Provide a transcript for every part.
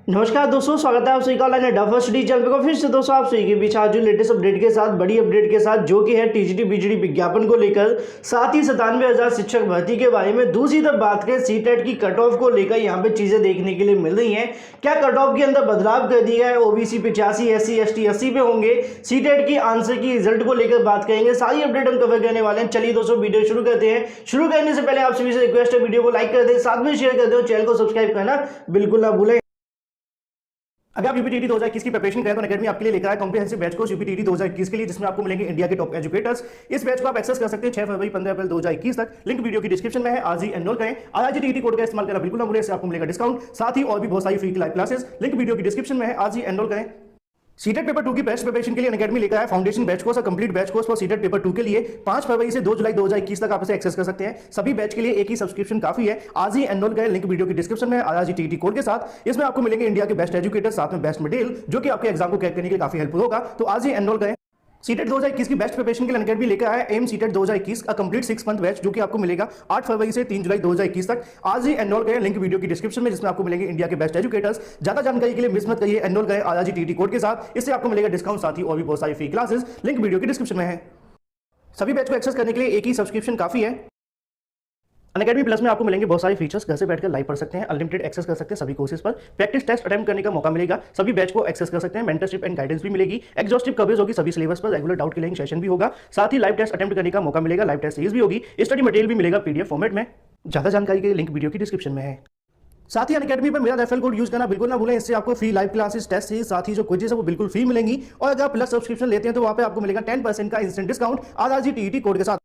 नमस्कार दोस्तों, स्वागत है आप सभी का ऑनलाइन डफर स्टडी चैनल पर। फिर से दोस्तों आप सभी के बीच आज जो लेटेस्ट अपडेट के साथ, बड़ी अपडेट के साथ, जो कि है टीजीटी बीजीडी विज्ञापन को लेकर, साथ ही 97,000 शिक्षक भर्ती के बारे में। दूसरी तरफ बात करें सीटेट की कट ऑफ को लेकर, यहाँ पे चीजें देखने के लिए मिल रही हैं। क्या कट ऑफ के अंदर बदलाव कर दिया है? ओबीसी 85, SC ST 80 पे होंगे। सीटेट की आंसर की रिजल्ट को लेकर बात करेंगे, सारी अपडेट हम कवर करने वाले हैं। चलिए दोस्तों वीडियो शुरू करते हैं। शुरू करने से पहले आप सभी से रिक्वेस्ट है, वीडियो को लाइक कर दें, साथ में शेयर कर दें, चैनल को सब्सक्राइब करना बिल्कुल ना भूलें। अगर आप यूपीटीटी 2021 की प्रिपरेशन करें तो अकेडमी आपके लिए लेकर आया कॉम्प्रिहेंसिव बैच कोर्स यूपीटीटी 2021 के लिए, जिसमें आपको मिलेंगे इंडिया के टॉप एजुकेटर्स। इस बैच को आप एक्सेस कर सकते हैं 6 फरवरी 15 अप्रैल 2021 तक। लिंक वीडियो की डिस्क्रिप्शन में है। आज ही एनरोल करें। IRGTT कोड का इस्तेमाल करना बिल्कुल ना भूलें, इससे आपको मिलेगा डिस्काउंट। साथ ही और भी बहुत सारी free live classes, link video की डिस्क्रिप्शन में है। आज ही एनरोल करें। सीटेट पेपर 2 की बेस्ट प्रिपरेशन के लिए अकेडमी लेकर आया फाउंडेशन बैच कोर्स और complete batch course for CTET paper 2 के लिए 5 फरवरी से 2 जुलाई 2021 तक आप इसे एक्सेस कर सकते हैं। सभी बैच के लिए एक ही सब्सक्रिप्शन काफी है। आज ही एनरोल करें। लिंक वीडियो की डिस्क्रिप्शन में IRGTT कोड के साथ। इसमें आपको मिलेंगे इंडिया के बेस्ट एजुकेटर, साथ में बेस्ट मटेरियल, जो कि आपके एग्जाम को क्रैक करने के लिए काफी हेल्पफुल होगा। तो आज ही एनरोल करें। सीटेट 2021 की बेस्ट प्रिपरेशन के लिए अकेडमी लेकर आया एम सीटेट 2021 का कंप्लीट 6 मंथ बैच, जो कि आपको मिलेगा 8 फरवरी से 3 जुलाई 2021 तक। आज ही एनरोल करें। लिंक वीडियो की डिस्क्रिप्शन में, जिसमें आपको मिलेंगे इंडिया के बेस्ट एजुकेटर्स। ज्यादा जानकारी के लिए मिस मत करिए, एनरोल करें IRGTT कोड के साथ। इससे आपको मिलेगा डिस्काउंट, साथ ही और भी बहुत सारी फ्री क्लासेस, लिंक वीडियो की डिस्क्रिप्शन में है। सभी बैच को एक्सेस करने के लिए एक ही सब्सक्रिप्शन काफी है। अनअकैडमी प्लस में आपको मिलेंगे बहुत सारे फीचर्स। घर से बैठकर लाइव पढ़ सकते हैं, अनलिमिटेड एक्सेस कर सकते हैं सभी कोर्सेज पर, प्रैक्टिस टेस्ट अटेम्प्ट करने का मौका मिलेगा, सभी बैच को एक्सेस कर सकते हैं, मेंटरशिप एंड गाइडेंस भी मिलेगी, एग्जॉस्टिव कवरेज होगी सभी सिलेबस पर, रेगुलर डाउट क्लियरिंग सेशन भी होगा, साथ ही लाइव टेस्ट अटेम्प्ट करने का मौका मिलेगा, लाइव टेस्ट सीरीज भी होगी, स्टडी मटेरियल भी मिलेगा PDF फॉर्मेट में। ज्यादा जानकारी के लिए लिंक वीडियो की डिस्क्रिप्शन में है। साथ ही अनअकैडमी पर मेरा रेफरल कोड यूज करना बिल्कुल ना भूलें, इससे आपको free live classes, test series, साथ ही जो क्विज़ेस है वो बिल्कुल फ्री मिलेंगी। और अगर आप प्लस सब्सक्रिप्शन लेते हैं तो वहां पे आपको मिलेगा 10% का इंस्टेंट डिस्काउंट IRGTT कोड के साथ।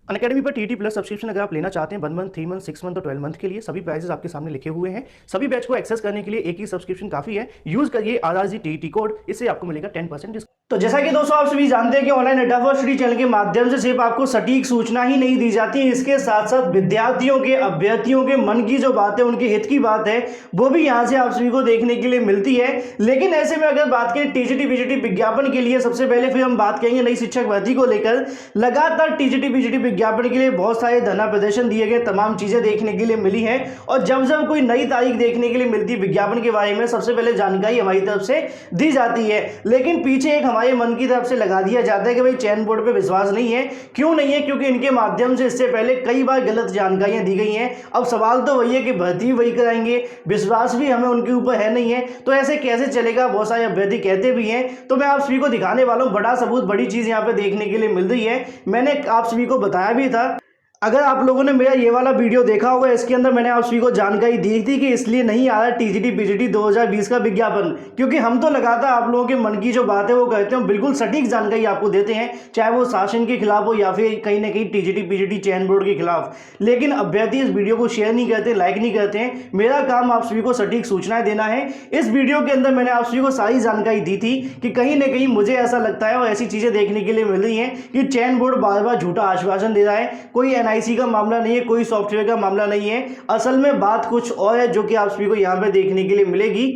अनअकैडमी पर TT प्लस सब्सक्रिप्शन अगर आप लेना चाहते हैं 1 मंथ, 3 मंथ, 6 मंथ और 12 मंथ के लिए, सभी प्राइसेस आपके सामने लिखे हुए हैं। सभी बैच को एक्सेस करने के लिए एक ही सब्सक्रिप्शन काफी है। यूज करिए IRGTT कोड, इससे आपको मिलेगा 10% डिस्काउंट। तो जैसा कि दोस्तों आप सभी जानते हैं कि ऑनलाइन अड्डा फॉर स्टडी चैनल के माध्यम से सिर्फ आपको सटीक सूचना ही नहीं दी जाती है, इसके साथ साथ विद्यार्थियों के, अभ्यर्थियों के मन की जो बात है, उनके हित की बात है, वो भी यहाँ से आप सभी को देखने के लिए मिलती है। लेकिन ऐसे में अगर बात करें टीजीटी बीजीटी विज्ञापन के लिए, सबसे पहले फिर हम बात करेंगे नई शिक्षक भर्ती को लेकर। लगातार टीजीटी बीजीटी विज्ञापन के लिए बहुत सारे धरना प्रदर्शन दिए गए, तमाम चीजें देखने के लिए मिली हैं। और जब जब कोई नई तारीख देखने के लिए मिलती है विज्ञापन के बारे में, सबसे पहले जानकारी हमारी तरफ से दी जाती है। लेकिन पीछे एक हमारे मन की तरफ से लगा दिया जाता है कि भाई चयन बोर्ड पे विश्वास नहीं है। क्यों नहीं है? क्योंकि इनके माध्यम से इससे पहले कई बार गलत जानकारियां दी गई हैं। अब सवाल तो वही है कि भर्ती वही कराएंगे, विश्वास भी हमें उनके ऊपर है नहीं है, तो ऐसे कैसे चलेगा? बहुत सारे अभ्यर्थी कहते भी हैं। तो मैं आप सभी को दिखाने वाला हूं बड़ा सबूत, बड़ी चीज यहाँ पे देखने के लिए मिल रही है। मैंने आप सभी को बताया भी था, अगर आप लोगों ने मेरा ये वाला वीडियो देखा होगा, इसके अंदर मैंने आप सभी को जानकारी दी थी कि इसलिए नहीं आ रहा टीजीटी बीजीटी 2020 का विज्ञापन, क्योंकि हम तो लगातार आप लोगों के मन की जो बात है वो कहते हैं, बिल्कुल सटीक जानकारी आपको देते हैं, चाहे वो शासन के खिलाफ हो या फिर कहीं ना कहीं टीजीटी बीजीटी चयन बोर्ड के खिलाफ। लेकिन अभ्यर्थी इस वीडियो को शेयर नहीं करते, लाइक नहीं करते हैं। मेरा काम आप सभी को सटीक सूचनाएं देना है। इस वीडियो के अंदर मैंने आप सभी को सारी जानकारी दी थी कि कहीं ना कहीं मुझे ऐसा लगता है और ऐसी चीजें देखने के लिए मिल रही है कि चयन बोर्ड बार बार झूठा आश्वासन दे रहा है। कोई NIC का मामला नहीं है, कोई सॉफ्टवेयर का मामला नहीं है, असल में बात कुछ और है, जो कि आप सभी को यहां पे देखने के लिए मिलेगी।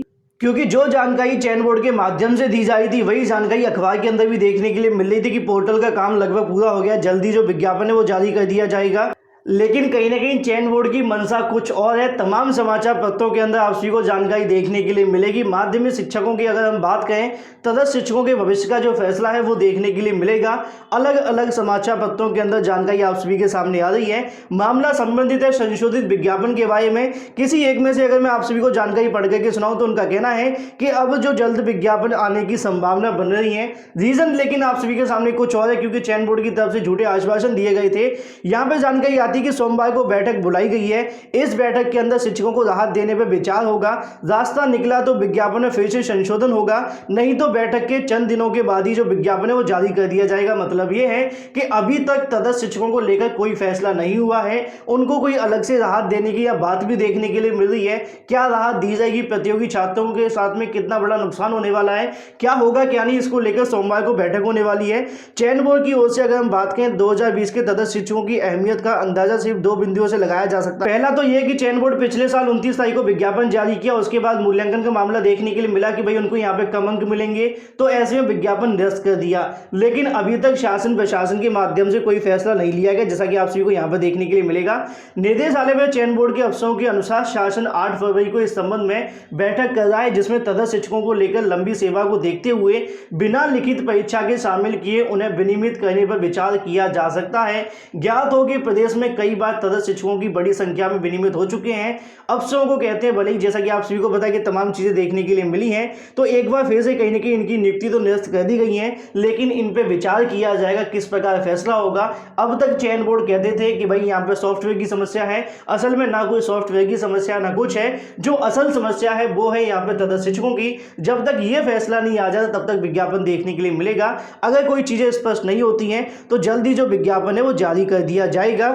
क्योंकि जो जानकारी चयन बोर्ड के माध्यम से दी जा रही थी, वही जानकारी अखबार के अंदर भी देखने के लिए मिल रही थी कि पोर्टल का काम लगभग पूरा हो गया, जल्दी जो विज्ञापन है वो जारी कर दिया जाएगा। लेकिन कहीं ना कहीं चयन बोर्ड की मंशा कुछ और है। तमाम समाचार पत्रों के अंदर आप सभी को जानकारी देखने के लिए मिलेगी। माध्यमिक शिक्षकों की अगर हम बात करें, तदर्थ शिक्षकों के भविष्य का जो फैसला है वो देखने के लिए मिलेगा। अलग अलग समाचार पत्रों के अंदर जानकारी आप सभी के सामने आ रही है। मामला संबंधित है संशोधित विज्ञापन के बारे में। किसी एक में से अगर मैं आप सभी को जानकारी पढ़ करके सुनाऊं तो उनका कहना है कि अब जो जल्द विज्ञापन आने की संभावना बन रही है। रीजन लेकिन आप सभी के सामने कुछ और है, क्योंकि चयन बोर्ड की तरफ से झूठे आश्वासन दिए गए थे। यहाँ पे जानकारी आती कि सोमवार को बैठक बुलाई गई है। इस बैठक के अंदर शिक्षकों को राहत देने पर विचार होगा। रास्ता निकला तो विज्ञापन में फिर से संशोधन होगा, नहीं तो बैठक के चंद दिनों के बाद ही जो विज्ञापन है वो जारी कर दिया जाएगा। मतलब ये है कि अभी तक तदर्थ शिक्षकों को लेकर कोई फैसला नहीं हुआ है। उनको कोई अलग से राहत देने की या बात भी देखने के लिए मिल रही है। क्या राहत दी जाएगी? प्रतियोगी छात्रों के साथ में कितना बड़ा नुकसान होने वाला है, क्या होगा क्या नहीं, इसको लेकर सोमवार को बैठक होने वाली है। चयन बोर्ड की ओर से अगर हम बात करें 2020 के तदर्थ शिक्षकों की अहमियत का अंदाजा अंदाजा सिर्फ 2 बिंदुओं से लगाया जा सकता है। पहला तो यह कि चयन बोर्ड पिछले साल 29 तारीख को विज्ञापन जारी किया, उसके बाद मूल्यांकन का मामला देखने के लिए मिला कि भाई उनको यहाँ पे कम अंक मिलेंगे, तो ऐसे में विज्ञापन निरस्त कर दिया। लेकिन अभी तक शासन प्रशासन के माध्यम से कोई फैसला नहीं लिया गया, जैसा कि आप सभी को यहाँ पर देखने के लिए मिलेगा। निदेशालय में चयन बोर्ड के अफसरों के अनुसार शासन 8 फरवरी को इस संबंध में बैठक कर रहा है, जिसमें तदस्थ शिक्षकों को लेकर लंबी सेवा को देखते हुए बिना लिखित परीक्षा के शामिल किए उन्हें विनियमित करने पर विचार किया जा सकता है। ज्ञात हो कि प्रदेश में कई बार तदस्थ शिक्षकों की बड़ी संख्या में विनियमित हो चुके हैं। अफसरों को कहते हैं भले ही जैसा कि आप सभी को पता है कि तमाम चीजें देखने के लिए मिली हैं, तो एक बार फिर से कहीं ना कहीं इनकी नियुक्ति तो निरस्त कर दी गई है, लेकिन इन पे विचार किया जाएगा किस प्रकार फैसला होगा। अब तक चयन बोर्ड कहते थे कि भाई यहाँ पे सॉफ्टवेयर की समस्या है, असल में ना कोई सॉफ्टवेयर की समस्या ना कुछ है, जो असल समस्या है वो है यहाँ पे तदस्थ शिक्षकों की। जब तक ये फैसला नहीं आ जाता तब तक विज्ञापन देखने के लिए मिलेगा। अगर कोई चीजें स्पष्ट नहीं होती हैं तो जल्दी जो विज्ञापन है वो जारी कर दिया जाएगा,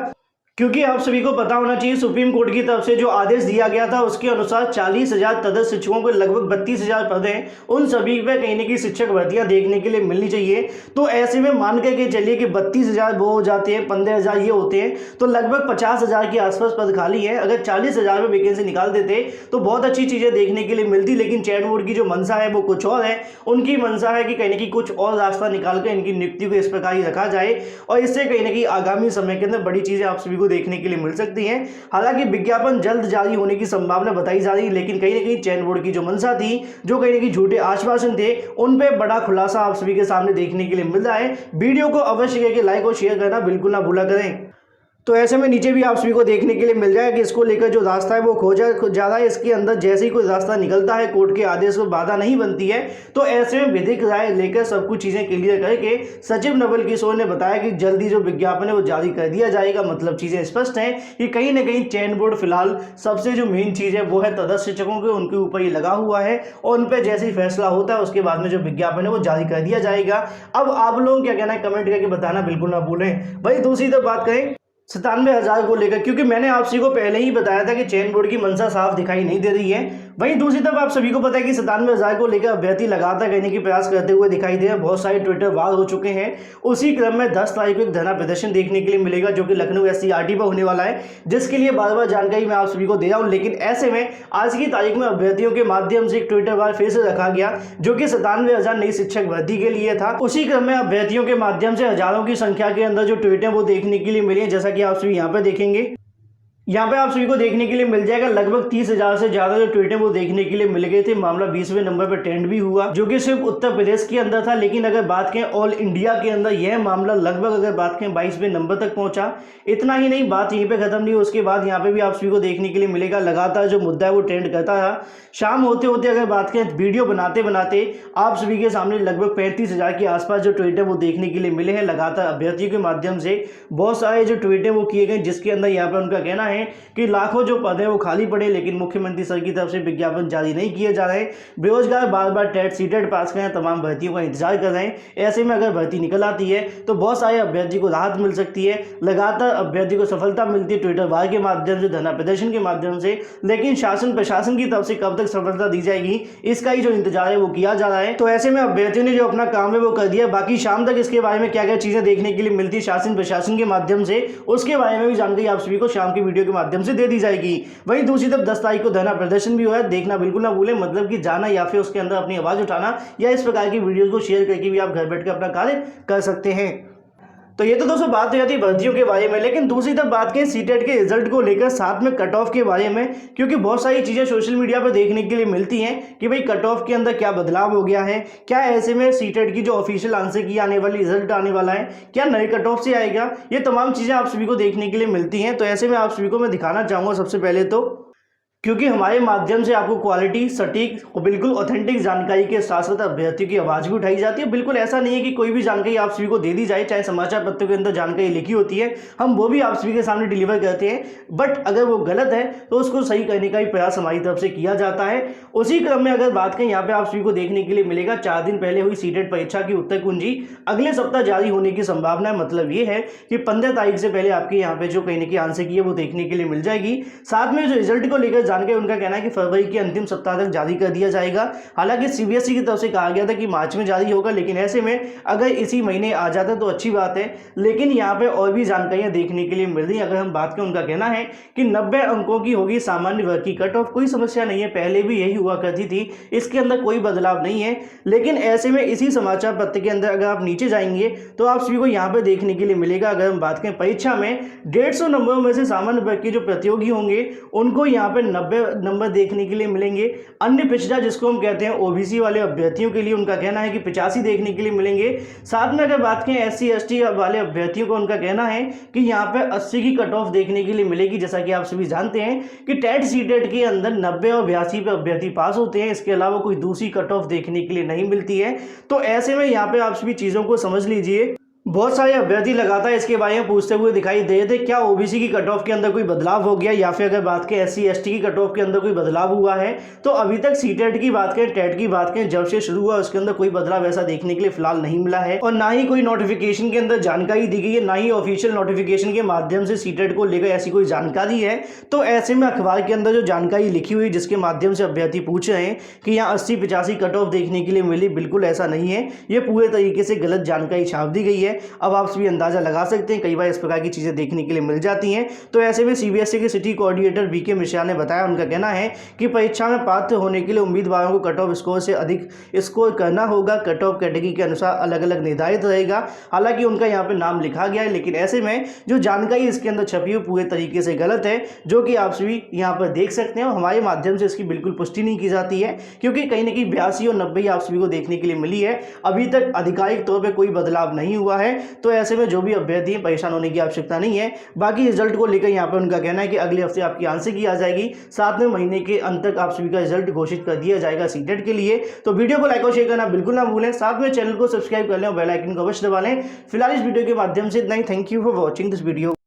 क्योंकि आप सभी को पता होना चाहिए सुप्रीम कोर्ट की तरफ से जो आदेश दिया गया था उसके अनुसार 40,000 तदस्थ शिक्षकों को लगभग 32,000 पद हैं, उन सभी पे कहीं ना कहीं शिक्षक भर्तियां देखने के लिए मिलनी चाहिए। तो ऐसे में मान के चलिए कि 32,000 वो हो जाते हैं, 15,000 ये होते हैं, तो लगभग 50,000 के आसपास पद खाली है। अगर 40,000 में वैकेंसी निकाल देते तो बहुत अच्छी चीजें देखने के लिए मिलती, लेकिन चयन बोर्ड की जो मंशा है वो कुछ और है। उनकी मंशा है कि कहीं ना कहीं कुछ और रास्ता निकाल कर इनकी नियुक्ति को इस प्रकार ही रखा जाए, और इससे कहीं ना कहीं आगामी समय के अंदर बड़ी चीजें आप सभी को देखने के लिए मिल सकती हैं। हालांकि विज्ञापन जल्द जारी होने की संभावना बताई जा रही है, लेकिन कहीं ना कहीं चयन बोर्ड की जो मंशा थी, जो कहीं ना कहीं झूठे आश्वासन थे, उन पे बड़ा खुलासा आप सभी के सामने देखने के लिए मिल रहा है। वीडियो को अवश्य करके लाइक और शेयर करना बिल्कुल ना भूला करें। तो ऐसे में नीचे भी आप सभी को देखने के लिए मिल जाएगा कि इसको लेकर जो रास्ता है वो खोजा जा रहा है। इसके अंदर जैसे ही कोई रास्ता निकलता है, कोर्ट के आदेश को बाधा नहीं बनती है, तो ऐसे में विधिक राय लेकर सब कुछ चीजें क्लियर करके सचिव नवल किशोर ने बताया कि जल्दी जो विज्ञापन है वो जारी कर दिया जाएगा। मतलब चीजें स्पष्ट हैं कि कहीं ना कहीं चयन बोर्ड फिलहाल सबसे जो मेन चीज है वो है तदस्थ शिक्षकों के, उनके ऊपर ही लगा हुआ है, और उन पर जैसे ही फैसला होता है उसके बाद में जो विज्ञापन है वो जारी कर दिया जाएगा। अब आप लोग क्या कहना है कमेंट करके बताना बिल्कुल ना भूलें। भाई दूसरी तरफ बात करें 97,000 को लेकर, क्योंकि मैंने आप सभी को पहले ही बताया था कि चयन बोर्ड की मंशा साफ दिखाई नहीं दे रही है। वहीं दूसरी तरफ आप सभी को पता है कि 97,000 को लेकर अभ्यर्थी लगातार कहने की प्रयास करते हुए दिखाई दे रहे हैं। बहुत सारे ट्विटर वार हो चुके हैं। उसी क्रम में 10 तारीख को एक धरना प्रदर्शन देखने के लिए मिलेगा, जो कि लखनऊ SCRT पर होने वाला है, जिसके लिए बार बार जानकारी मैं आप सभी को दे रहा हूं। लेकिन ऐसे में आज की तारीख में अभ्यर्थियों के माध्यम से एक ट्विटर वार फिर से रखा गया, जो कि 97,000 नई शिक्षक भर्ती के लिए था। उसी क्रम में अभ्यर्थियों के माध्यम से हजारों की संख्या के अंदर जो ट्वीट है वो देखने के लिए मिली है, जैसा कि आप सभी यहाँ पर देखेंगे। यहाँ पे आप सभी को देखने के लिए मिल जाएगा लगभग 30,000 से ज्यादा जो ट्वीट है वो देखने के लिए मिल गए थे। मामला 20वें नंबर पर ट्रेंड भी हुआ, जो कि सिर्फ उत्तर प्रदेश के अंदर था। लेकिन अगर बात करें ऑल इंडिया के अंदर यह मामला लगभग अगर बात करें 22वें नंबर तक पहुंचा। इतना ही नहीं, बात यहीं पे खत्म नहीं, उसके बाद यहाँ पे भी आप सभी को देखने के लिए मिलेगा लगातार जो मुद्दा है वो ट्रेंड करता रहा। शाम होते होते अगर बात करें वीडियो बनाते बनाते आप सभी के सामने लगभग 35,000 के आसपास जो ट्वीट है वो देखने के लिए मिले हैं। लगातार अभ्यर्थियों के माध्यम से बहुत सारे जो ट्वीट है वो किए गए, जिसके अंदर यहाँ पे उनका कहना है कि लाखों जो पद है वो खाली पड़े, लेकिन मुख्यमंत्री सर की तरफ से विज्ञापन जारी नहीं किए जा रहे। बेरोजगार बार बार टेट सीटेट पास करें, तमाम भर्तियों का इंतजार कर रहे हैं। ऐसे में अगर भर्ती निकल आती है तो बहुत सारे अभ्यर्थी को राहत मिल सकती है, लगातार अभ्यर्थी को सफलता मिलती है ट्विटर वार के माध्यम से, धरना प्रदर्शन के माध्यम से। लेकिन शासन प्रशासन की तरफ से कब तक सफलता दी जाएगी, इसका ही जो इंतजार है वो किया जा रहा है। तो ऐसे में अभ्यर्थियों ने जो अपना काम है वो कर दिया। बाकी शाम तक इसके बारे में क्या क्या चीजें देखने के लिए मिलती है शासन प्रशासन के माध्यम से, उसके बारे में भी जानकारी आप सभी को शाम की वीडियो के माध्यम से दे दी जाएगी। वहीं दूसरी तरफ 10 तारीख को धरना प्रदर्शन भी हुआ है, देखना बिल्कुल ना भूलें। मतलब कि जाना या फिर उसके अंदर अपनी आवाज उठाना, या इस प्रकार की वीडियोस को शेयर करके भी आप घर बैठकर अपना कार्य कर सकते हैं। तो ये तो दोस्तों बात हो जाती है भर्तियों के बारे में। लेकिन दूसरी तरफ बात करें सीटेट के रिजल्ट को लेकर, साथ में कट ऑफ के बारे में, क्योंकि बहुत सारी चीजें सोशल मीडिया पर देखने के लिए मिलती हैं कि भाई कट ऑफ के अंदर क्या बदलाव हो गया है, क्या ऐसे में सीटेट की जो ऑफिशियल आंसर की आने वाली रिजल्ट आने वाला है, क्या नए कट ऑफ से आएगा, ये तमाम चीजें आप सभी को देखने के लिए मिलती हैं। तो ऐसे में आप सभी को मैं दिखाना चाहूंगा सबसे पहले तो, क्योंकि हमारे माध्यम से आपको क्वालिटी, सटीक और बिल्कुल ऑथेंटिक जानकारी के साथ साथ अभ्यर्थियों की आवाज भी उठाई जाती है। बिल्कुल ऐसा नहीं है कि कोई भी जानकारी आप सभी को दे दी जाए, चाहे समाचार पत्रों के अंदर जानकारी लिखी होती है हम वो भी आप सभी के सामने डिलीवर करते हैं, बट अगर वो गलत है तो उसको सही करने का ही प्रयास हमारी तरफ से किया जाता है। उसी क्रम में अगर बात करें, यहाँ पे आप सभी को देखने के लिए मिलेगा 4 दिन पहले हुई सीटेट परीक्षा की उत्तर कुंजी अगले सप्ताह जारी होने की संभावना है। मतलब ये है कि 15 तारीख से पहले आपके यहाँ पे जो कहीं ना कहीं आंसर की है वो देखने के लिए मिल जाएगी। साथ में जो रिजल्ट को लेकर जानकारी उनका कहना है कि फरवरी के अंतिम सप्ताह तक जारी कर दिया जाएगा। हालांकि सीबीएसई की तरफ से कहा गया था कि मार्च में जारी होगा, लेकिन ऐसे में अगर इसी महीने आ जाता तो अच्छी बात है। लेकिन यहाँ पे और भी जानकारियां देखने के लिए मिल रही हैं। अगर हम बात करें, उनका कहना है कि 90 अंकों की होगी सामान्य वर्ग की कट ऑफ, कोई समस्या नहीं है, पहले भी यही हुआ करती थी, इसके अंदर कोई बदलाव नहीं है। लेकिन ऐसे में इसी समाचार पत्र के अंदर अगर आप नीचे जाएंगे तो आप सभी को यहाँ पे देखने के लिए मिलेगा। अगर हम बात करें परीक्षा में 150 नंबरों में से सामान्य वर्ग के जो प्रतियोगी होंगे उनको यहाँ पे 90 नंबर देखने के लिए मिलेंगे। अन्य पिछड़ा जिसको हम कहते हैं ओबीसी वाले अभ्यर्थियों के लिए उनका कहना है कि 85 देखने के लिए मिलेंगे। साथ में अगर बात करें एससी एसटी वाले अभ्यर्थियों को, उनका कहना है कि यहाँ पे 80 की कट ऑफ देखने के लिए मिलेगी। जैसा कि आप सभी जानते हैं कि टेट सीटेट के अंदर 90 और 82 पे अभ्यर्थी पास होते हैं, इसके अलावा कोई दूसरी कट ऑफ देखने के लिए नहीं मिलती है। तो ऐसे में यहाँ पे आप सभी चीज़ों को समझ लीजिए। बहुत सारे अभ्यर्थी लगातार इसके बारे में पूछते हुए दिखाई दे रहे थे, क्या ओबीसी की कट ऑफ के अंदर कोई बदलाव हो गया, या फिर अगर बात करें एससी एसटी की कट ऑफ के अंदर कोई बदलाव हुआ है। तो अभी तक सीटेट की बात करें, टेट की बात करें, जब से शुरू हुआ उसके अंदर कोई बदलाव ऐसा देखने के लिए फिलहाल नहीं मिला है, और ना ही कोई नोटिफिकेशन के अंदर जानकारी दी गई है, ना ही ऑफिशियल नोटिफिकेशन के माध्यम से सीटेट को लेकर ऐसी कोई जानकारी है। तो ऐसे में अखबार के अंदर जो जानकारी लिखी हुई जिसके माध्यम से अभ्यर्थी पूछ रहे हैं कि यहाँ 80-85 कट ऑफ देखने के लिए मिली, बिल्कुल ऐसा नहीं है, ये पूरे तरीके से गलत जानकारी छाप दी गई है। अब आप सभी अंदाजा लगा सकते हैं, कई बार इस प्रकार की चीजें देखने के लिए मिल जाती हैं। तो ऐसे में सीबीएसई के सिटी कोऑर्डिनेटर बीके मिश्रा ने बताया, उनका कहना है कि परीक्षा में पात्र होने के लिए उम्मीदवारों को कट ऑफ स्कोर से अधिक स्कोर करना होगा। कट ऑफ कैटेगरी के अनुसार अलग अलग निर्धारित रहेगा। हालांकि उनका यहाँ पे नाम लिखा गया है, लेकिन ऐसे में जो जानकारी इसके अंदर छपी हुई पूरे तरीके से गलत है, जो कि आप सभी यहाँ पर देख सकते हैं। और हमारे माध्यम से इसकी बिल्कुल पुष्टि नहीं की जाती है, क्योंकि कहीं ना कहीं 82 और 90 आप सभी को देखने के लिए मिली है। अभी तक आधिकारिक तौर पर कोई बदलाव नहीं हुआ है। तो ऐसे में जो भी अभ्यर्थी हैं, परेशान होने की आवश्यकता नहीं है। बाकी रिजल्ट को लेकर यहाँ पे उनका कहना है कि अगले हफ्ते आपकी आंसर की आ जाएगी, 7वें महीने के अंत तक आप सभी का रिजल्ट घोषित कर दिया जाएगा सीटेट के लिए। तो वीडियो को लाइक और शेयर करना बिल्कुल ना भूलें, साथ में चैनल को सब्सक्राइब कर लें और बेल आइकन को अवश्य दबा लें। फिलहाल इस वीडियो के माध्यम से इतना ही। Thank you for watching this video.